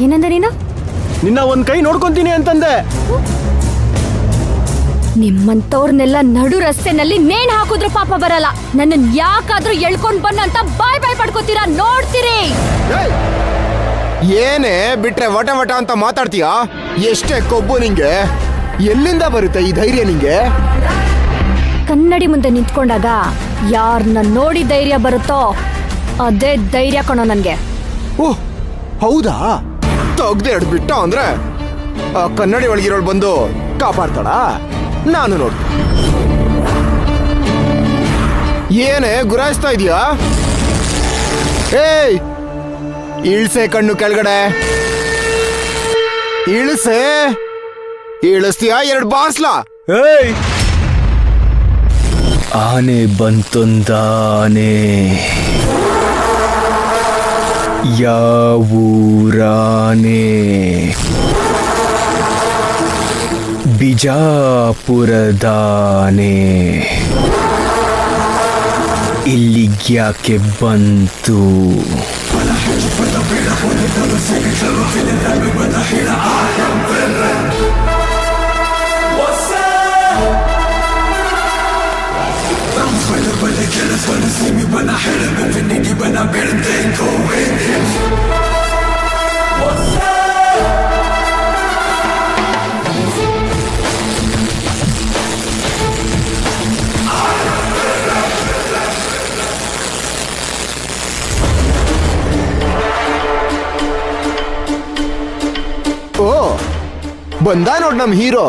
ಏನಂದ ನೀನು? ನಿನ್ನ ಒಂದ್ ಕೈ ನೋಡ್ಕೊಂತೀನಿ ಅಂತಂದೆ. ನಿಮ್ಮಂತವ್ರನ್ನೆಲ್ಲ ನಡು ರಸ್ತೆನಲ್ಲಿ ನೇಣ್ ಹಾಕಿದ್ರು ಪಾಪ ಬರಲ್ಲ. ನನ್ನನ್ ಯಾಕಾದ್ರೂ ಎಳ್ಕೊಂಡ್ ಬನ್ನ ಅಂತ ಬಾಯ್ ಪಡ್ಕೋತೀರಾ, ನೋಡ್ತೀರಿ. ಏನೇ ಬಿಟ್ರೆ ವಟ ವಟ ಅಂತ ಮಾತಾಡ್ತೀಯಾ? ಎಷ್ಟೇ ಕೊಬ್ಬು ನಿಂಗೆ? ಎಲ್ಲಿಂದ ಬರುತ್ತೆ ಈ ಧೈರ್ಯ ನಿಂಗೆ? ಕನ್ನಡಿ ಮುಂದೆ ನಿಂತ್ಕೊಂಡಾಗ ಯಾರನ್ನ ನೋಡಿ ಧೈರ್ಯ ಬರುತ್ತೋ ಅದೇ ಧೈರ್ಯ ಕಣೋ ನನ್ಗೆ. ಓಹ್ ಹೌದಾ? ತೆಗ್ದೆ ಬಿಟ್ಟ ಅಂದ್ರೆ ಆ ಕನ್ನಡಿ ಒಳಗಿರೋಳು ಬಂದು ಕಾಪಾಡ್ತಾಳ? ನಾನು ನೋಡ್. ಏನೇ ಗುರಾಯಿಸ್ತಾ ಇದೀಯಾ? ಏಯ್ ಇಳ್ಸೆ ಕಣ್ಣು ಕೆಳಗಡೆ, ಇಳಿಸೆ. ಇಳಿಸ್ತೀಯಾ? 2 ಬಾರ್ಸ್ಲಾ? ಏಯ್ ಆನೆ ಬಂತೊಂದಾನೆ, ಯಾವೂರಾನೆ? ಬಿಜಾಪುರದಾನೆ. ಇಲ್ಲಿಗ್ಯಾಕೆ ಬಂತು? ಓ ಬಂದ ನೋಡ್ ನಮ್ ಹೀರೋ.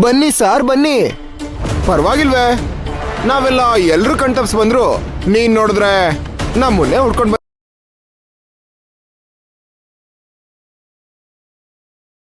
ಬನ್ನಿ ಸಾರ್ ಬನ್ನಿ. ಪರವಾಗಿಲ್ವೇ, ನಾವೆಲ್ಲ ಎಲ್ರು ಕಣ್ತಪ್ಸ್ ಬಂದ್ರು ನೀನ್ ನೋಡಿದ್ರೆ ನಮ್ಮನ್ನೇ ಹುಡ್ಕೊಂಡ್